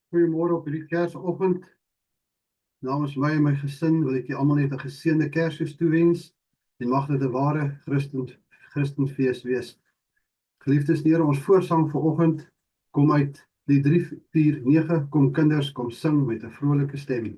Goeiemôre op hierdie Kersoggend. Namens my en my gesin wil ek julle almal net 'n geseënde Kersfees toewens en mag dit 'n ware Christenfees wees. Geliefdes Here, ons voorsang vanoggend kom uit die 349, kom kinders, kom sing met 'n vrolike stem.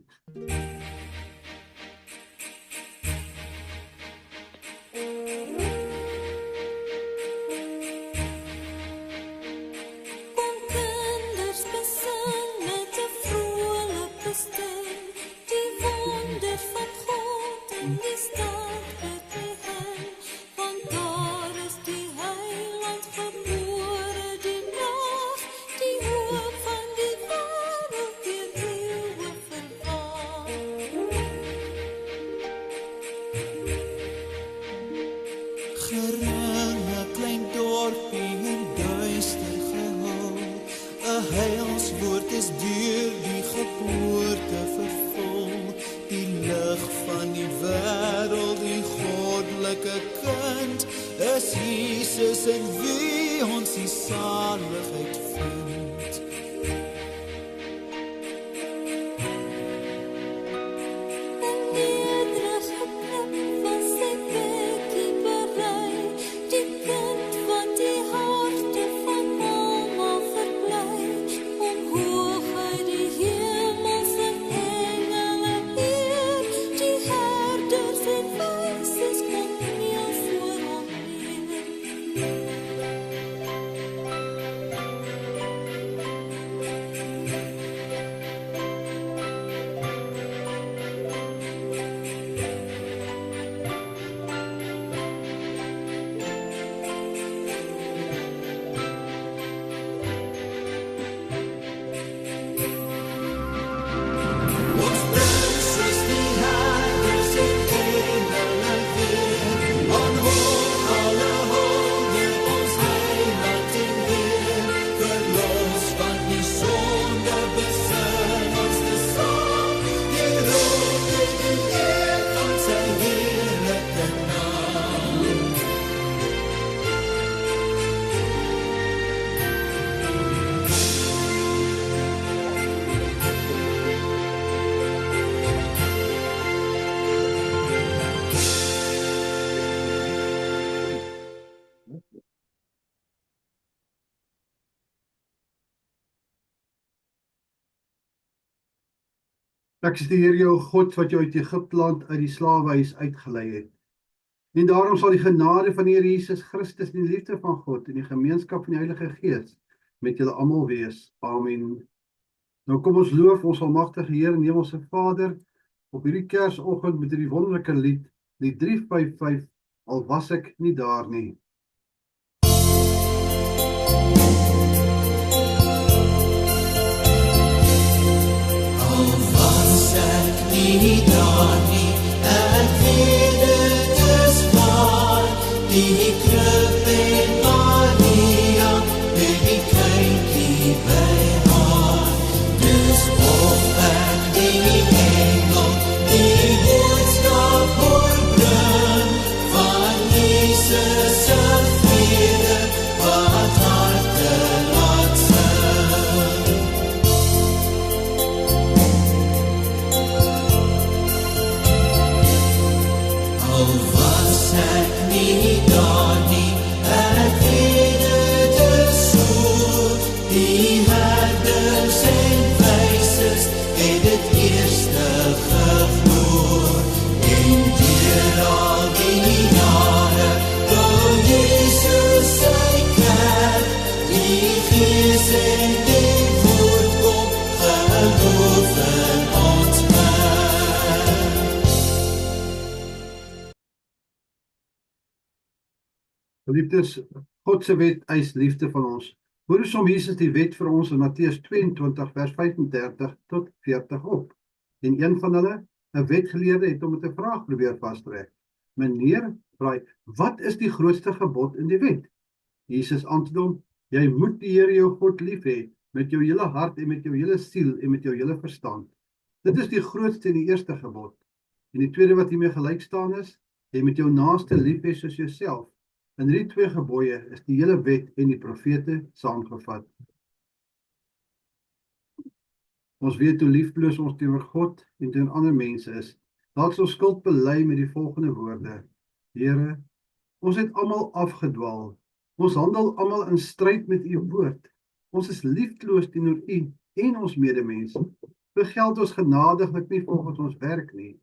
Ek is die Here jou God wat jou uit Egipteland uit die slawehuis uitgelei het. En daarom sal die genade van die Here Jesus Christus, die liefde van God en die gemeenskap van die Heilige Gees met julle almal wees. Amen. Nou kom ons loof ons almagtige Here en Hemelse Vader op hierdie Kersoggend met hierdie wonderlike lied, die 355, al was ek nie daar nie. Nie daar nie, ek weet het is waar, die krib en Maria, met die kindjie by haar, dus of ek die engel, die boodskap hoor bring, van Jesus se vrede, wat harte laat sing. Al was ek nie daar nie, ek weet het is so, die herders en wysers het het eerste gegloor, en deur al die jare, door Jesus sy kerk, die Gees en die woord kom, geloof in ons kerk. Geliefdes, God se wet eis liefde van ons. Hoor hoe som Jesus die wet vir ons in Matteus 22 vers 35 tot 40 op. En een van hulle, 'n wetgeleerde, het hom met 'n vraag probeer vastrek. Meneer, vraai, wat is die grootste gebod in die wet? Jesus antwoord hom, jy moet die Here jou God lief hê met jou hele hart en met jou hele siel en met jou hele verstand. Dit is die grootste en die eerste gebod. En die tweede wat hiermee gelyk staan is, jy moet jou naaste lief hê soos jouself. In hierdie twee gebooie is die hele wet en die profete saamgevat. Ons weet hoe liefdeloos ons teenoor God en teenoor ander mense is. Laat ons skuld bely met die volgende woorde: Here, ons het almal afgedwaal. Ons handel almal in stryd met u woord. Ons is liefdeloos teenoor u en ons medemens. Vergeld ons genadiglik nie volgens ons werk nie.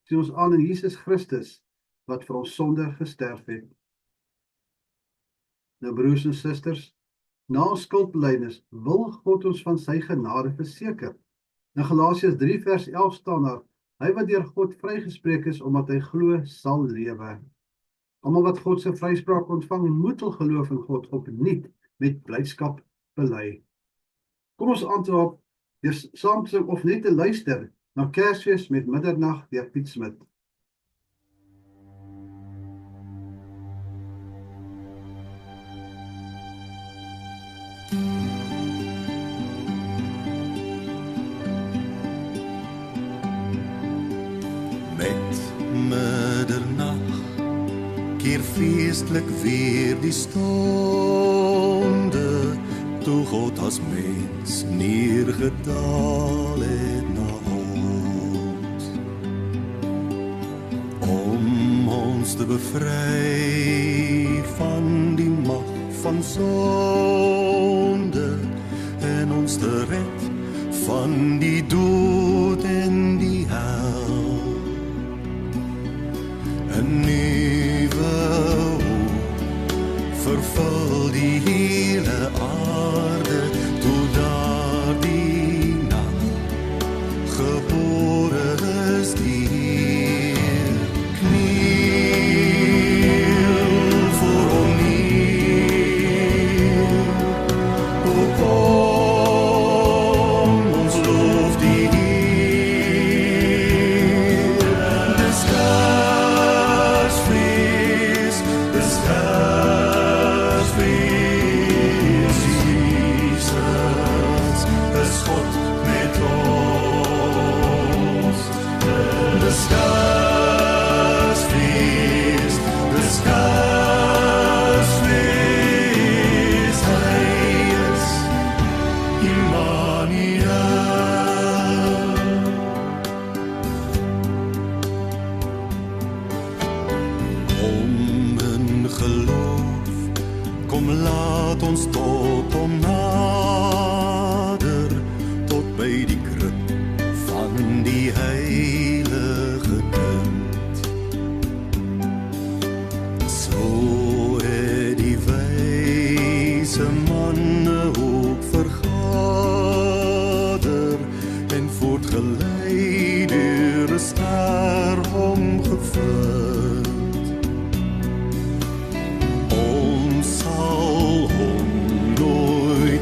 Sien ons aan in Jesus Christus, wat vir ons sonde gesterf het. Nou broers en susters, na ons skuldbelydenis wil God ons van sy genade verseker. In Galasiërs 3 vers 11 staan daar: Hy wat deur God vrygespreek is omdat hy glo, sal lewe. Almal wat God se vryspraak ontvang, moet hul geloof in God opnuut met blydskap bely. Kom ons antwoord deur saam te sing of net te luister na Kersfees met Middernag deur Piet Smit. Met middernag keer feestlik weer die stonde, toe God as mens neergedaal het na ons, om ons te bevry van die mag van sonde en ons te red van die dood en die hel. 'n nuwe hoop vervul die hele aarde, toe daardie nag gebore is die Heer. Kniel voor hom neer, o kom, ons loof die Heer. Dis Kersfees, dis Kersfees, Jesus is God met ons. Dis Kersfees, dis Kersfees, hy is Immanuel. Kom in geloof, kom laat ons tot hom nader, tot by die krib van die heilige kind. So het die wyse manne ook vergader en voortgelei deur 'n ster omgevind. Ons sal hom nooit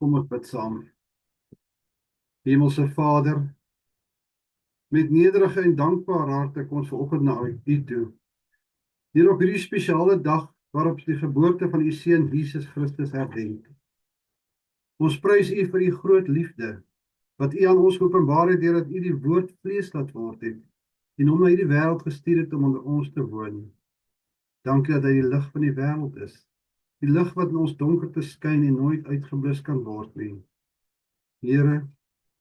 Kom ons bid saam. Hemelse Vader, met nederige en dankbare harte kom ons vanoggend na U toe. Hier op hierdie spesiale dag waarop die geboorte van U Seun Jesus Christus herdenk. Ons prys U vir U groot liefde, wat U aan ons openbaar het deurdat U die woord vlees laat word het, en hom na hierdie wêreld gestuur het om onder ons te woon. Dankie dat hy die lig van die wêreld is, die lig wat in ons donkerte skyn en nooit uitgeblus kan word nie. Here,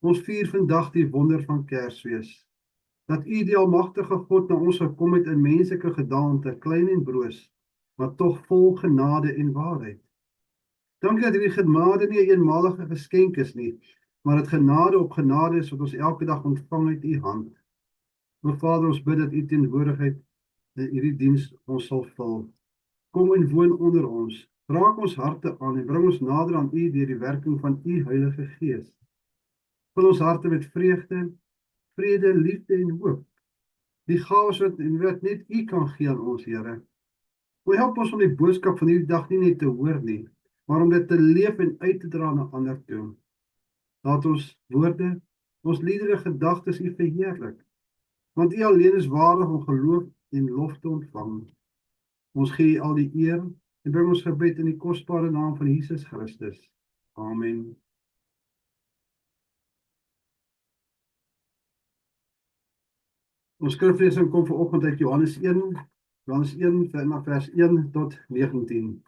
ons vier vandag die wonder van Kersfees, dat U die almagtige God na ons gekom het in menslike gedaante, klein en broos, maar tog vol genade en waarheid. Dankie dat hierdie genade nie 'n eenmalige geskenk is nie, maar dat genade op genade is wat ons elke dag ontvang uit U hand. O Vader, ons bid dat U teenwoordigheid in hierdie diens ons sal vul. Kom en woon onder ons, raak ons harte aan en bring ons nader aan U deur die werking van U Heilige Gees. Vul ons harte met vreugde, vrede, liefde en hoop. Die gawes wat net U kan gee aan ons, Here. O help ons om die boodskap van hierdie dag nie net te hoor nie, maar om dit te leef en uit te dra na ander toe. Laat ons woorde, ons liedere, gedagtes U verheerlik, want U alleen is waardig om geloof en lof te ontvang. Ons gee U al die eer en bring ons gebed in die kosbare naam van Jesus Christus. Amen. Ons skriflesing kom vanoggend uit Johannes 1 vanaf vers 1 tot 19.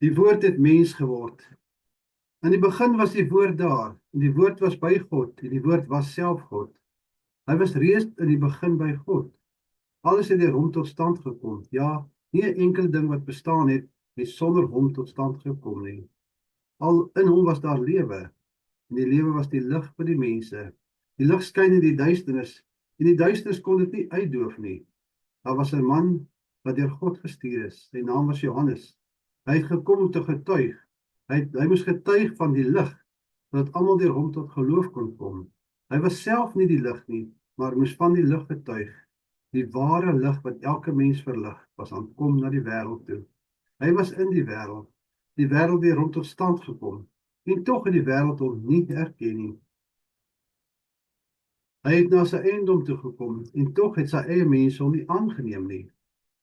Die woord het mens geword. In die begin was die woord daar, en die woord was by God, en die woord was self God. Hy was reeds in die begin by God. Alles het deur hom tot stand gekom. Ja, nie 'n enkele ding wat bestaan het sonder hom tot stand gekom nie. Al in hom was daar lewe, en die lewe was die lig vir die mense. Die lig skyn in die duisternis, en die duisternis kon dit nie uitdoof nie. Daar was 'n man wat deur God gestuur is. Sy naam was Johannes. Hy het gekom om te getuig. Hy moes getuig van die lig, sodat almal deur hom tot geloof kon kom. Hy was self nie die lig nie, maar moes van die lig getuig. Die ware lig wat elke mens verlig, was aankom na die wêreld toe. Hy was in die wêreld deur hom tot stand gekom, en tog het die wêreld hom nie erken nie. Hy het na sy eiendom toe gekom, en tog het sy eie mense hom nie aangeneem nie.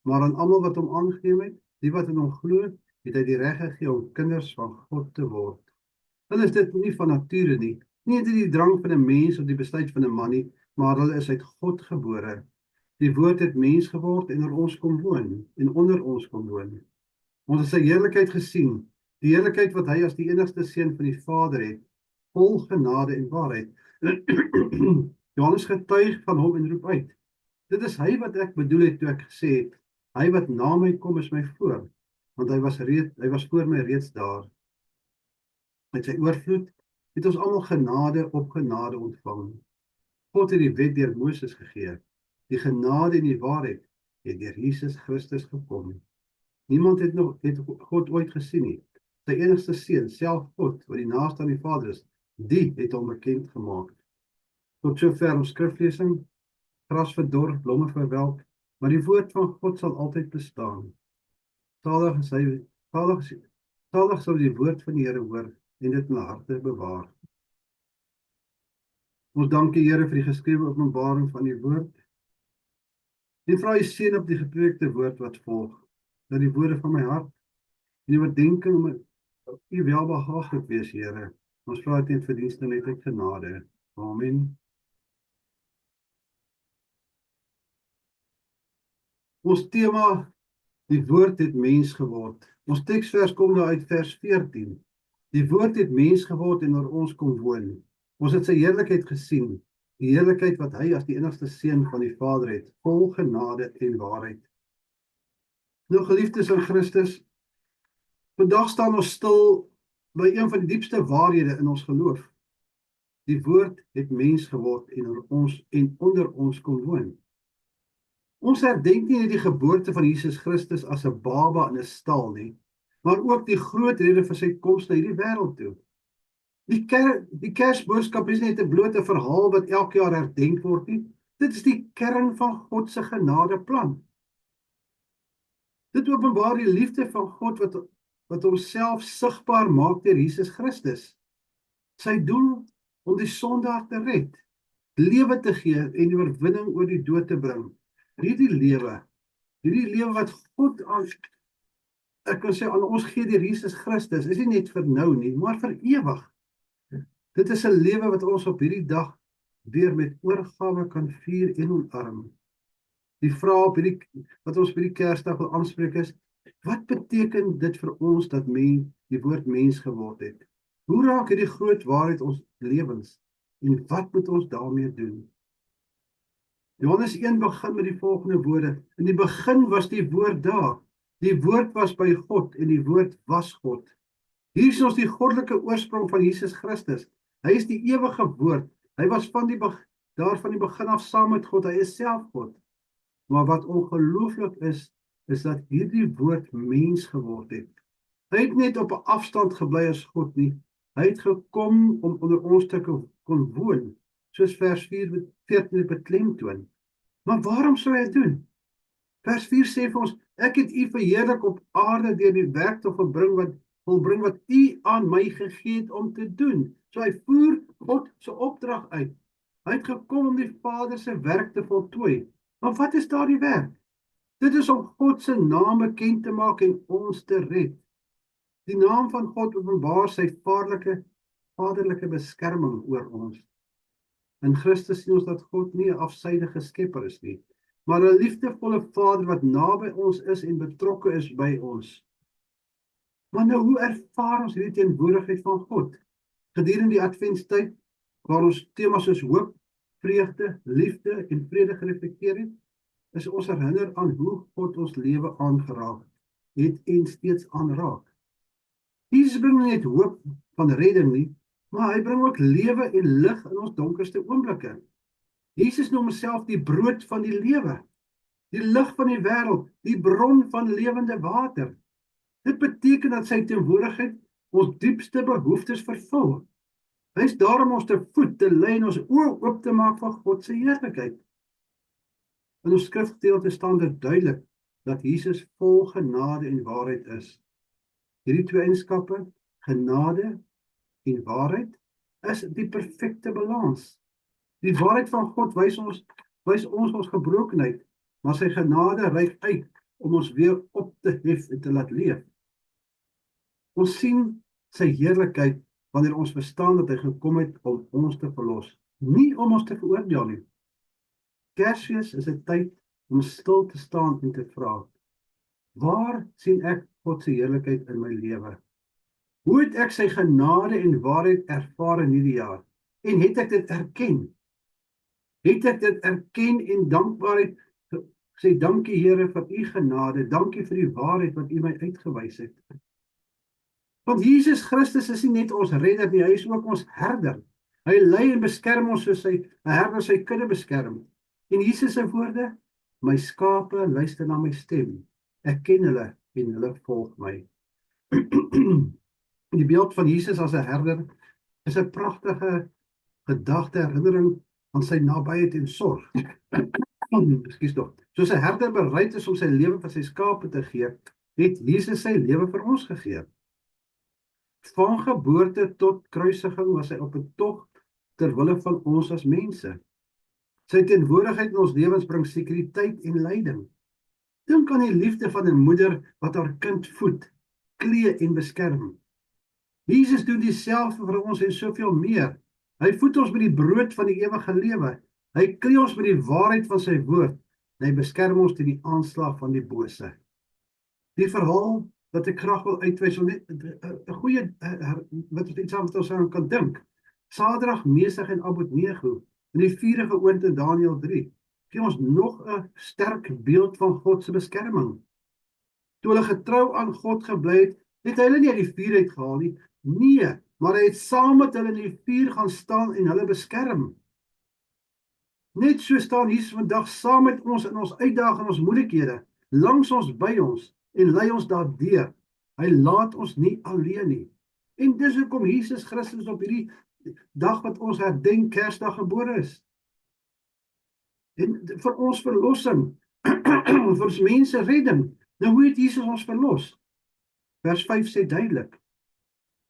Maar aan almal wat hom aangeneem het, die wat in hom glo, het hy die reg gegee om kinders van God te word. Hulle is dit nie van nature nie, nie uit die drang van 'n mens of die besluit van 'n man nie, maar hulle is uit God gebore. Die woord het mens geword en onder ons kom woon. Ons het sy heerlikheid gesien, die heerlikheid wat hy as die enigste seun van die Vader het, vol genade en waarheid. Johannes getuig van hom en roep uit: Dit is hy wat ek bedoel het toe ek gesê het, hy wat na my kom is my voor, want hy was voor my reeds daar. Met sy oorvloed het ons almal genade op genade ontvang. God het die wet deur Moses gegee. Die genade en die waarheid het deur Jesus Christus gekom. Niemand het God ooit gesien nie. Sy enigste seun, self God, wat die naaste aan die Vader is, die het hom bekend gemaak. Tot sover ons skriflesing. Gras verdor, blomme verwelk, maar die woord van God sal altyd bestaan. Salig sal die woord van die Here hoor en dit in harte bewaar. Ons dank die Here vir die geskrewe openbaring van die woord en vra U seën op die gepreekte woord wat volg, dat die woorde van my hart en die oordeenking om U welbehaaglik wees, Here. Ons vra dit in verdienste net uit genade. Amen. Ons tema, die woord het mens geword. Ons teksvers kom daar uit vers 14. Die woord het mens geword en oor ons kom woon. Ons het sy heerlikheid gesien, die heerlikheid wat hy as die enigste seun van die Vader het, vol genade en waarheid. Nou geliefdes in Christus, vandag staan ons stil by een van die diepste waarhede in ons geloof. Die woord het mens geword en oor ons en onder ons kom woon. Ons herdenk nie net die geboorte van Jesus Christus as 'n baba in 'n stal nie, maar ook die groot rede vir sy koms na hierdie wêreld toe. Die Kersboodskap is nie net 'n blote verhaal wat elke jaar herdenk word nie. Dit is die kern van God se genadeplan. Dit openbaar die liefde van God wat wat homself sigbaar maak deur Jesus Christus. Sy doel om die sondaar te red, lewe te gee en die oorwinning oor die dood te bring. Hierdie lewe wat God ek kan sê aan ons gee deur Jesus Christus, is nie net vir nou nie, maar vir ewig. Dit is 'n lewe wat ons op hierdie dag weer met oorgawe kan vier en omarm. Die vraag wat ons by die Kersdag wil aanspreek is, wat beteken dit vir ons dat die woord mens geword het? Hoe raak hierdie groot waarheid ons lewens? En wat moet ons daarmee doen? Johannes 1 begin met die volgende woorde. In die begin was die woord daar. Die woord was by God en die woord was God. Hier is ons die goddelike oorsprong van Jesus Christus. Hy is die ewige woord. Hy was van die begin af saam met God. Hy is self God. Maar wat ongelooflik is dat hierdie woord mens geword het. Hy het net op 'n afstand gebly as God nie. Hy het gekom om onder ons te kon woon, soos vers 14 beklemtoon. Maar waarom sou hy dit doen? Vers 4 sê vir ons, ek het u verheerlik op aarde deur die werk te volbring wat u aan my gegee het om te doen. So hy voer God se opdrag uit. Hy het gekom om die Vader se werk te voltooi. Maar wat is daardie werk? Dit is om God se naam bekend te maak en ons te red. Die naam van God openbaar sy vaderlike beskerming oor ons. In Christus sien ons dat God nie 'n afsydige skepper is nie, maar 'n liefdevolle Vader wat naby ons is en betrokke is by ons. Maar nou, hoe ervaar ons hierdie teenwoordigheid van God? Gedurende die Adventstyd, waar ons temas soos hoop, vreugde, liefde en vrede gereflekteer het, is ons herinner aan hoe God ons lewe aangeraak het en steeds aanraak. Jesus bring nie net hoop van redding nie, maar hy bring ook lewe en lig in ons donkerste oomblikke. Jesus noem homself die brood van die lewe, die lig van die wêreld, die bron van lewende water. Dit beteken dat sy teenwoordigheid ons diepste behoeftes vervul. Hy is daar om ons te voed, te lei en ons oë oop te maak van God se heerlikheid. In ons skrifgedeelte staan dit duidelik dat Jesus vol genade en waarheid is. Hierdie twee eienskappe, genade en waarheid, is die perfekte balans. Die waarheid van God wys ons gebrokenheid, maar sy genade reik uit om ons weer op te hef en te laat leef. Ons sien sy heerlikheid wanneer ons verstaan dat hy gekom het om ons te verlos, nie om ons te veroordeel nie. Kersfees is 'n tyd om stil te staan en te vra, waar sien ek God se heerlikheid in my lewe? Hoe het ek sy genade en waarheid ervaar in hierdie jaar? En het ek dit erken? Het ek dit erken en dankbaarheid sê, dankie Here vir u genade, dankie vir die waarheid wat u my uitgewys het. Want Jesus Christus is nie net ons redder nie, hy is ook ons herder. Hy lei en beskerm ons soos 'n herder sy kudde beskerm. En Jesus se woorde, my skape luister na my stem, ek ken hulle en hulle volg my. Die beeld van Jesus as 'n herder is 'n pragtige gedagte herinnering aan sy nabyheid en sorg. Ekskuus tog. Soos 'n herder bereid is om sy lewe vir sy skape te gee, het Jesus sy lewe vir ons gegee. Van geboorte tot kruisiging was hy op 'n tog ter wille van ons as mense. Sy teenwoordigheid in ons lewens bring sekuriteit en leiding. Dink aan die liefde van 'n moeder wat haar kind voed, klee en beskerm. Jesus doen dieselfde vir ons en soveel meer. Hy voed ons met die brood van die ewige lewe. Hy klee ons met die waarheid van sy woord. En hy beskerm ons teen die aanslag van die bose. Die verhaal wat ek graag wil uitwys, net 'n goeie wat iets aan wat ons aan kan dink. Sadrag, Mesach en Abednego in die vuurige oond in Daniël 3 gee ons nog 'n sterk beeld van God se beskerming. Toe hulle getrou aan God gebly het hy hulle nie uit die vuur uitgehaal nie. Nee, maar hy het saam met hulle in die vuur gaan staan en hulle beskerm. Net so staan Jesus vandag saam met ons in ons uitdagings en ons moeilikhede, langs ons by ons en lei ons daardeur. Hy laat ons nie alleen nie. En dis hoekom Jesus Christus op hierdie dag wat ons herdenk Kersdag gebore is. En vir ons verlossing, vir ons mense redding. Nou hoe het Jesus ons verlos? Vers 5 sê duidelik,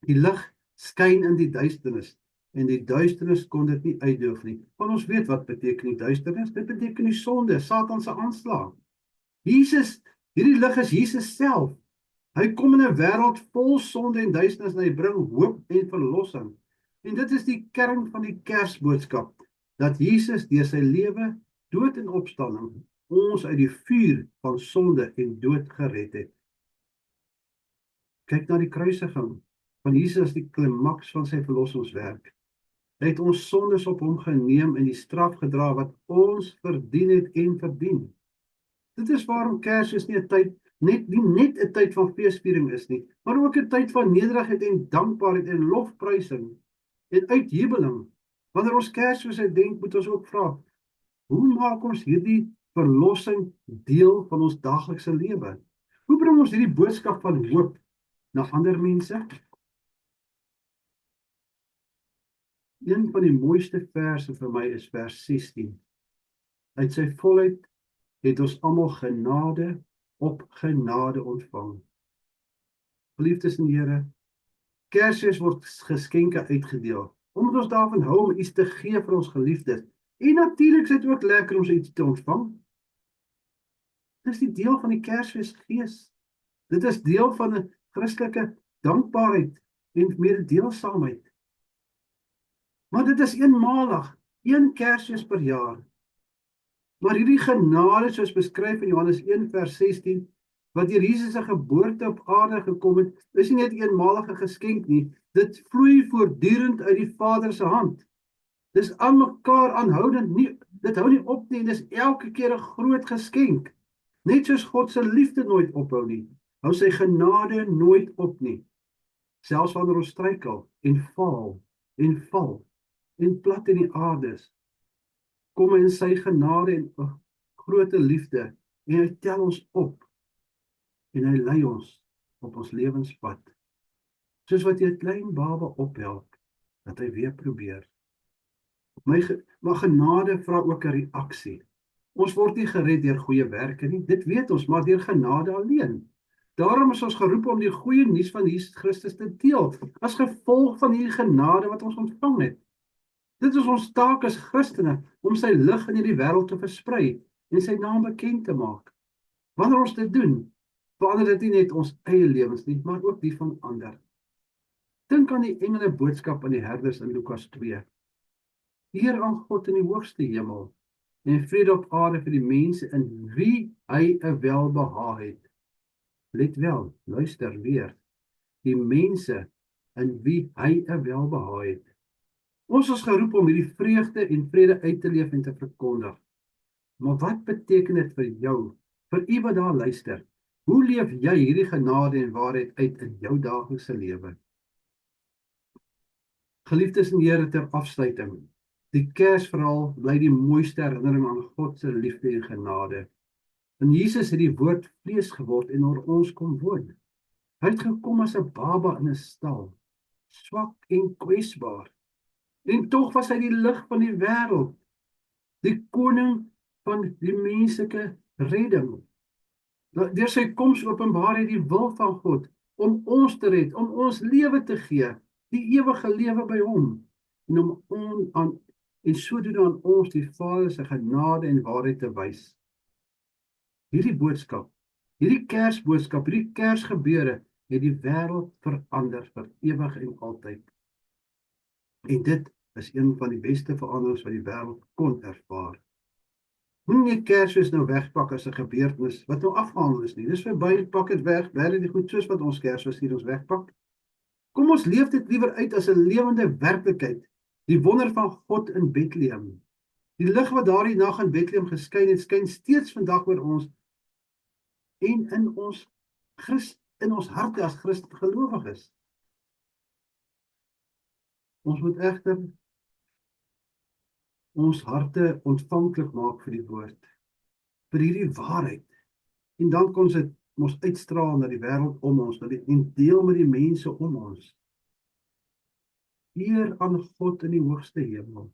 die lig skyn in die duisternis, en die duisternis kon dit nie uitdoof nie. Want ons weet wat beteken die duisternis, dit beteken die sonde, Satan se aanslag. Hierdie lig is Jesus self. Hy kom in 'n wêreld vol sonde en duisternis en hy bring hoop en verlossing. En dit is die kern van die Kersboodskap, dat Jesus deur sy lewe, dood en opstanding ons uit die vuur van sonde en dood gered het. Kyk na die kruisiging van Jesus, die klimaks van sy verlossingswerk. Hy het ons sondes op hom geneem en die straf gedra wat ons verdien het en verdien. Dit is waarom Kersfees nie 'n tyd net 'n tyd van feesviering is nie, maar ook 'n tyd van nederigheid en dankbaarheid en lofprysing en uitjubeling. Wanneer ons Kersfees herdenk, moet ons ook vra, hoe maak ons hierdie verlossing deel van ons daaglikse lewe? Hoe bring ons hierdie boodskap van hoop na ander mense? Een van die mooiste verse vir my is vers 16. Uit sy volheid het ons almal genade op genade ontvang. Geliefdes in die Here, Kersfees word geskenke uitgedeel, omdat ons daarvan hou om iets te gee vir ons geliefdes. En natuurlik is dit ook lekker om iets te ontvang. Dit is die deel van die Kersfeesgees. Dit is deel van 'n Christelike dankbaarheid en mededeelsaamheid. Maar dit is eenmalig, een Kersfees per jaar. Maar hierdie genade, soos beskryf in Johannes 1 vers 16, wat deur Jesus se geboorte op aarde gekom het, is nie net 'n eenmalige geskenk nie, dit vloei voortdurend uit die Vader se hand. Dis aan mekaar aanhoudend nie, dit hou nie op nie, dis elke keer 'n groot geskenk. Net soos God se liefde nooit ophou nie, hou sy genade nooit op nie. Selfs wanneer ons struikel en val en plat in die aarde is, kom hy in sy genade en grote liefde en hy tel ons op en hy lei ons op ons lewenspad. Soos wat jy 'n klein baba ophelp, dat hy weer probeer. Maar genade vra ook 'n reaksie. Ons word nie gered deur goeie werke nie, dit weet ons, maar deur genade alleen. Daarom is ons geroep om die goeie nuus van Jesus Christus te deel, as gevolg van hierdie genade wat ons ontvang het. Dit is ons taak as Christene, om sy lig in hierdie wêreld te versprei, en sy naam bekend te maak. Wanneer ons dit doen, verander dit nie net ons eie lewens nie, maar ook die van ander. Dink aan die engele boodskap aan die herders in Lukas 2. Eer aan God in die hoogste hemel, en vrede op aarde vir die mense in wie hy 'n welbehae het. Let wel, luister weer. Die mense in wie hy 'n welbehae het. Ons is geroep om hierdie vreugde en vrede uit te leef en te verkondig. Maar wat beteken dit vir jou, vir u wat daar luister? Hoe leef jy hierdie genade en waarheid uit in jou daaglikse lewe? Geliefdes in die Here, ter afsluiting. Die Kersverhaal bly die mooiste herinnering aan God se liefde en genade. En Jesus het die woord vlees geword en onder ons kom woon. Hy het gekom as 'n baba in 'n stal, swak en kwesbaar. En tog was hy die lig van die wêreld, die koning van die menslike redding. Deur sy koms openbaar hy die wil van God om ons te red, om ons lewe te gee, die ewige lewe by hom, en om sodoende aan ons die Vader se genade en waarheid te wys. Hierdie boodskap, hierdie Kersboodskap, hierdie Kersgebeure het die wêreld verander vir ewig en altyd. En dit is een van die beste veranderings wat die wêreld kon ervaar. Moenie Kersfees nou wegpak as 'n gebeurtenis wat nou afgehandel is nie. Dis verby, pak dit weg, werk dit goed soos wat ons Kersfees hier ons wegpak. Kom ons leef dit liewer uit as 'n lewende werklikheid, die wonder van God in Bethlehem. Die lig wat daardie nag in Bethlehem geskyn het, skyn steeds vandag oor ons en in ons harte as Christen gelowiges. Ons moet egter ons harte ontvanklik maak vir die woord, vir hierdie waarheid. En dan kon dit ons uitstraal na die wêreld om ons, en deel met die mense om ons. Eer aan God in die hoogste hemel,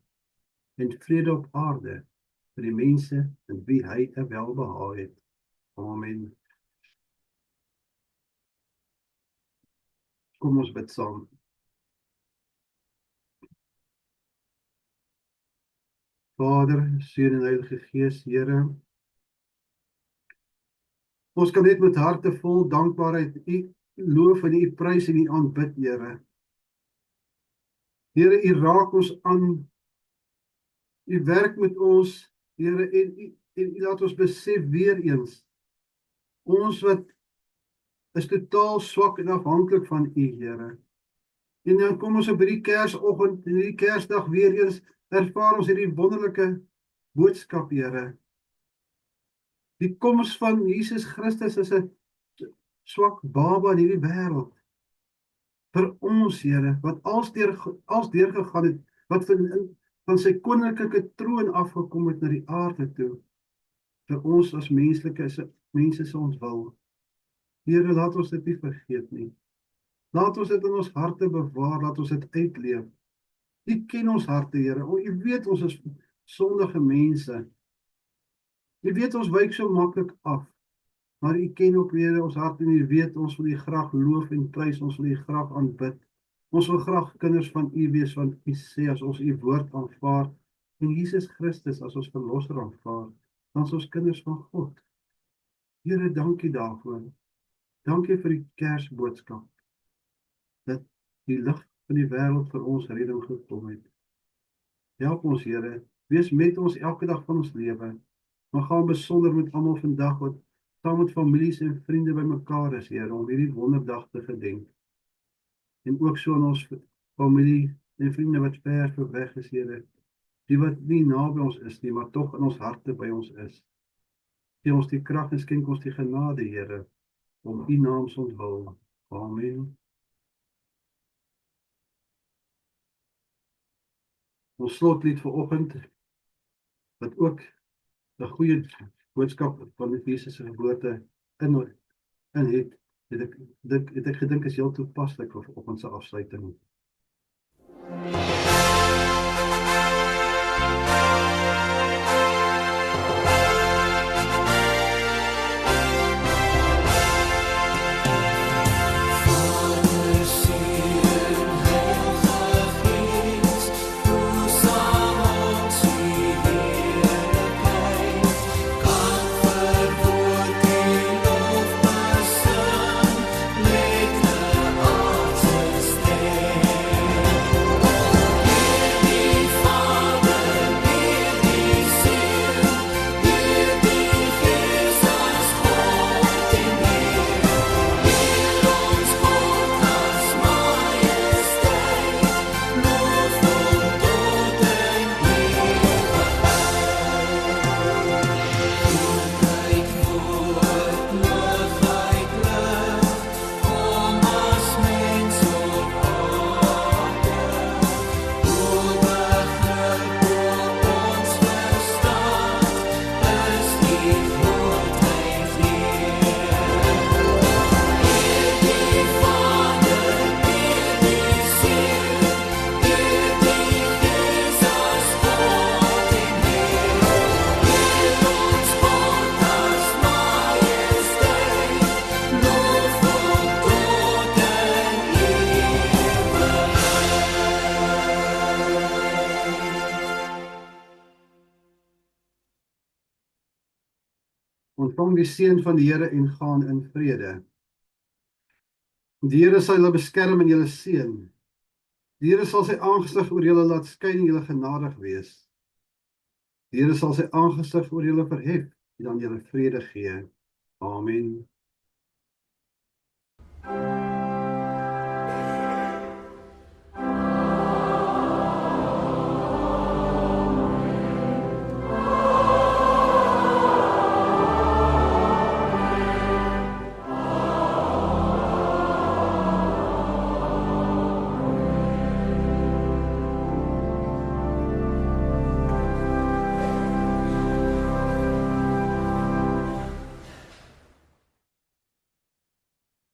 en vrede op aarde vir die mense in wie hy 'n welbehae het. Amen. Kom ons bid saam. Vader, Seun en Heilige Gees, Here, ons kan net met harte vol dankbaarheid U loof en U prys en U aanbid, Here. Here, U raak ons aan, U werk met ons, Here, en U laat ons besef weer eens, ons wat is totaal swak en afhanklik van U, Here. En dan kom ons op hierdie Kersoggend, en hierdie Kersdag weer eens, ervaar ons hierdie wonderlike boodskap, Here. Die koms van Jesus Christus is 'n swak baba in hierdie wêreld. Vir ons, Here, wat als deurgegaan het, wat van sy koninklike troon afgekom het na die aarde toe. Vir ons as mense se ontwil. Here, laat ons dit nie vergeet nie. Laat ons dit in ons harte bewaar, laat ons dit uitleef. U ken ons harte, Here. U weet ons is sondige mense. U weet ons wyk so maklik af. Maar U ken ook weer ons hart en U weet ons wil U graag loof en prys, ons wil U graag aanbid. Ons wil graag kinders van U wees, want U sê as ons U woord aanvaar en Jesus Christus as ons verlosser aanvaar, dan is ons kinders van God. Here, dankie daarvoor. Dankie vir die Kersboodskap. Dat die lig van die wêreld vir ons redding gekom het. Help ons, Here, wees met ons elke dag van ons lewe. Maar gaan besonder met almal vandag wat saam met families en vriende bymekaar is, Here, om hierdie wonderdag te gedenk. En ook so aan ons familie en vriende wat ver weg is, Here, die wat nie naby ons is nie, maar tog in ons harte by ons is. Gee ons die krag en skenk ons die genade, Here, om U naam se ontwil. Amen. Ons slotlied vanoggend, wat ook 'n goeie boodskap van Jesus se geboorte in het, het ek gedink is heel toepaslik vir vanoggend se afsluiting. Ontvang die seën van die Here en gaan in vrede. Die Here sal julle beskerm en julle seën. Die Here sal sy aangesig oor julle laat skyn en julle genadig wees. Die Here sal sy aangesig oor julle verhef en dan julle vrede gee. Amen.